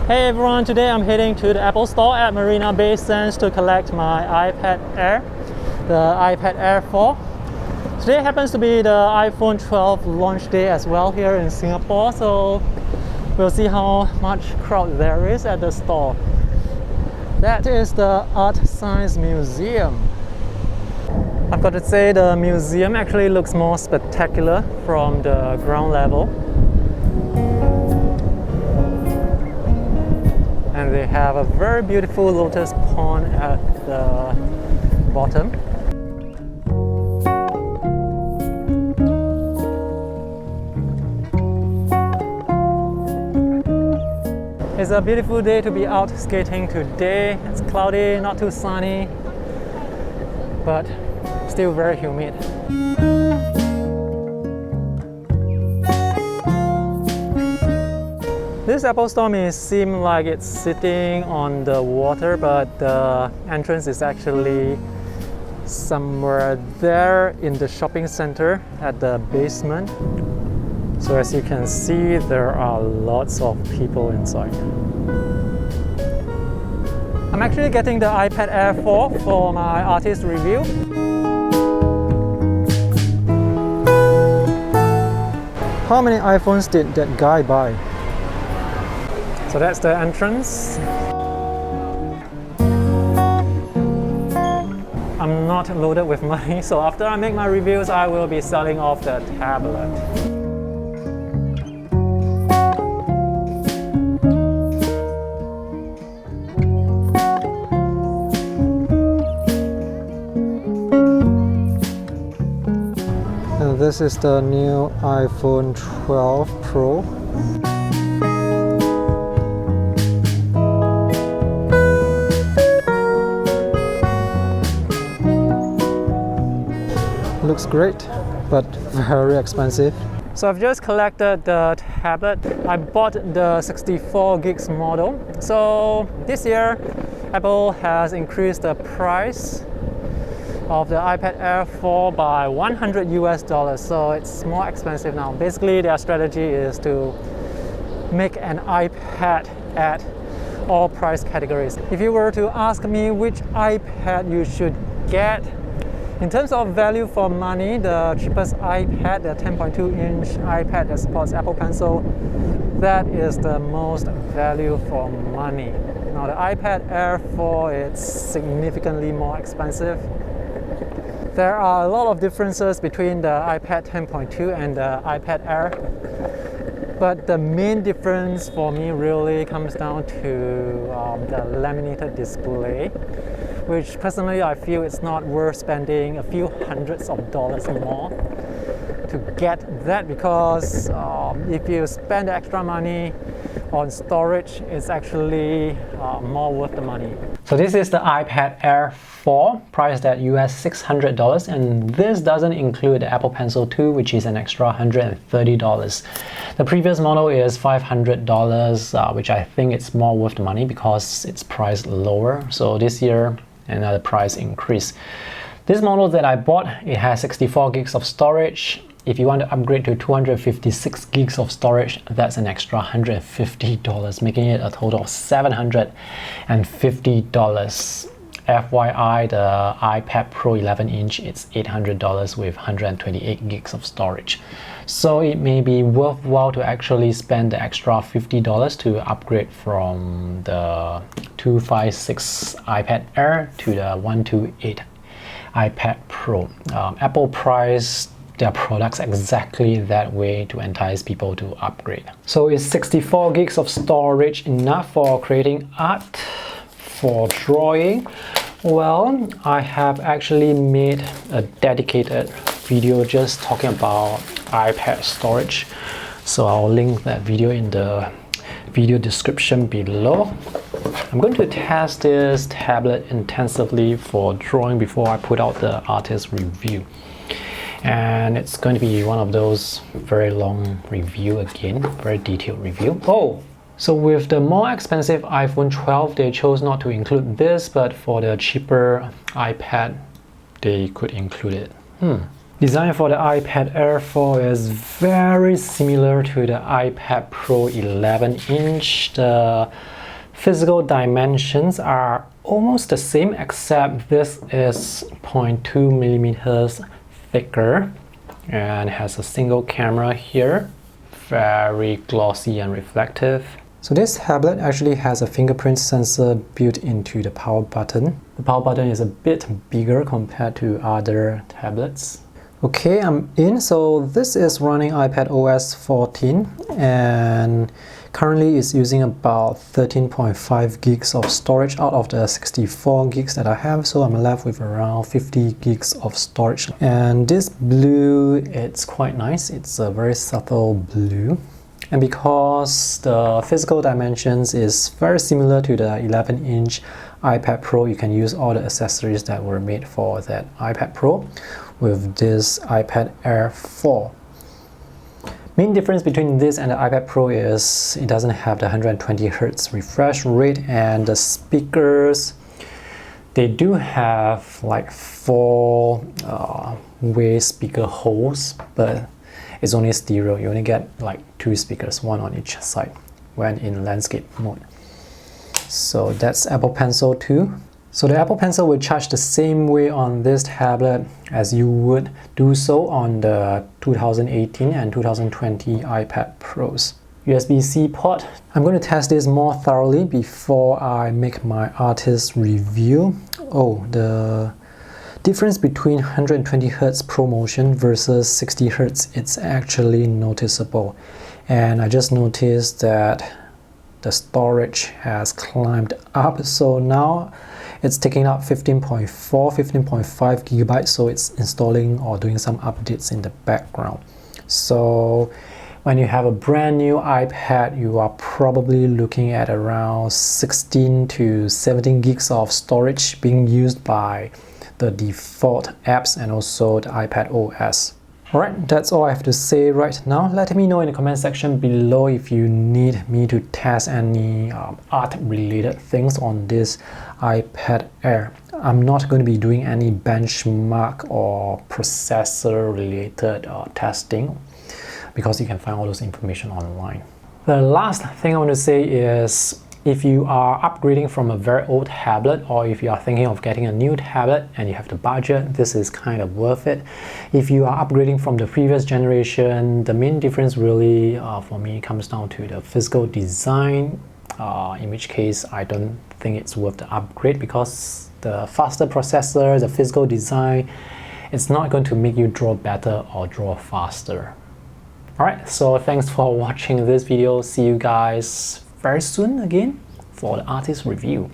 Hey everyone, today I'm heading to the Apple Store at Marina Bay Sands to collect my iPad Air, the iPad Air 4. Today happens to be the iPhone 12 launch day as well here in Singapore, so we'll see how much crowd there is at the store. That is the Art Science Museum. I've got to say the museum actually looks more spectacular from the ground level. And they have a very beautiful lotus pond at the bottom. It's a beautiful day to be out skating today. It's cloudy, not too sunny, but still very humid. This Apple Store may seem like it's sitting on the water, but the entrance is actually somewhere there in the shopping center at the basement. So as you can see, there are lots of people inside. I'm actually getting the iPad Air 4 for my artist review. How many iPhones did that guy buy? So that's the entrance. I'm not loaded with money, so after I make my reviews, I will be selling off the tablet. And this is the new iPhone 12 Pro. Looks great, but very expensive. So I've just collected the tablet. I bought the 64 gigs model. So this year, Apple has increased the price of the iPad Air 4 by $100 US, so it's more expensive now. Basically, their strategy is to make an iPad at all price categories. If you were to ask me which iPad you should get, in terms of value for money, the cheapest iPad, the 10.2-inch iPad that supports Apple Pencil, that is the most value for money. Now the iPad Air 4 is significantly more expensive. There are a lot of differences between the iPad 10.2 and the iPad Air, but the main difference for me really comes down to the laminated display, which personally I feel it's not worth spending a few hundreds of dollars more to get that, because if you spend extra money on storage, it's actually more worth the money. So this is the iPad Air 4, priced at US $600, and this doesn't include the Apple Pencil 2, which is an extra $130. The previous model is $500, which I think it's more worth the money because it's priced lower. So this year, another price increase. This model that I bought, it has 64 gigs of storage. If you want to upgrade to 256 gigs of storage, that's an extra $150, making it a total of $750. FYI, the iPad Pro 11-inch, it's $800 with 128 gigs of storage. So it may be worthwhile to actually spend the extra $50 to upgrade from the 256 iPad Air to the 128 iPad Pro. Apple priced their products exactly that way to entice people to upgrade. So is 64 gigs of storage enough for creating art, for drawing? Well, I have actually made a dedicated video just talking about iPad storage, so I'll link that video in the video description below. I'm going to test this tablet intensively for drawing before I put out the artist review, and it's going to be one of those very long review again, very detailed review. So with the more expensive iPhone 12, they chose not to include this, but for the cheaper iPad, they could include it. Design for the iPad Air 4 is very similar to the iPad Pro 11-inch. The Physical dimensions are almost the same, except this is 0.2 millimeters thicker and has a single camera here. Very glossy and reflective. So this tablet actually has a fingerprint sensor built into the power button. The power button is a bit bigger compared to other tablets. Okay, I'm in. So this is running iPadOS 14 and currently it's using about 13.5 gigs of storage out of the 64 gigs that I have. So I'm left with around 50 gigs of storage. And this blue, it's quite nice. It's a very subtle blue. And because the physical dimensions is very similar to the 11-inch iPad Pro, you can use all the accessories that were made for that iPad Pro with this iPad Air 4. Main difference between this and the iPad Pro is it doesn't have the 120 Hz refresh rate, and the speakers, they do have like 4-way speaker holes, but it's only stereo. You only get like 2 speakers, one on each side when in landscape mode. So that's Apple Pencil 2. So the Apple Pencil will charge the same way on this tablet as you would do so on the 2018 and 2020 iPad Pros. USB-C port. I'm going to test this more thoroughly before I make my artist review. Oh, the difference between 120 Hz ProMotion versus 60 Hz, it's actually noticeable. And I just noticed that the storage has climbed up. So now it's taking up 15.5 gigabytes, so it's installing or doing some updates in the background. So when you have a brand new iPad, you are probably looking at around 16 to 17 gigs of storage being used by the default apps and also the iPad OS. Alright, that's all I have to say right now. Let me know in the comment section below if you need me to test any art related things on this iPad Air. I'm not going to be doing any benchmark or processor related testing because you can find all those information online. The last thing I want to say is, if you are upgrading from a very old tablet, or if you are thinking of getting a new tablet and you have the budget, this is kind of worth it. If you are upgrading from the previous generation, the main difference really for me comes down to the physical design, in which case I don't think it's worth the upgrade, because the faster processor, the physical design, it's not going to make you draw better or draw faster. Alright, so thanks for watching this video. See you guys very soon again for the artist review.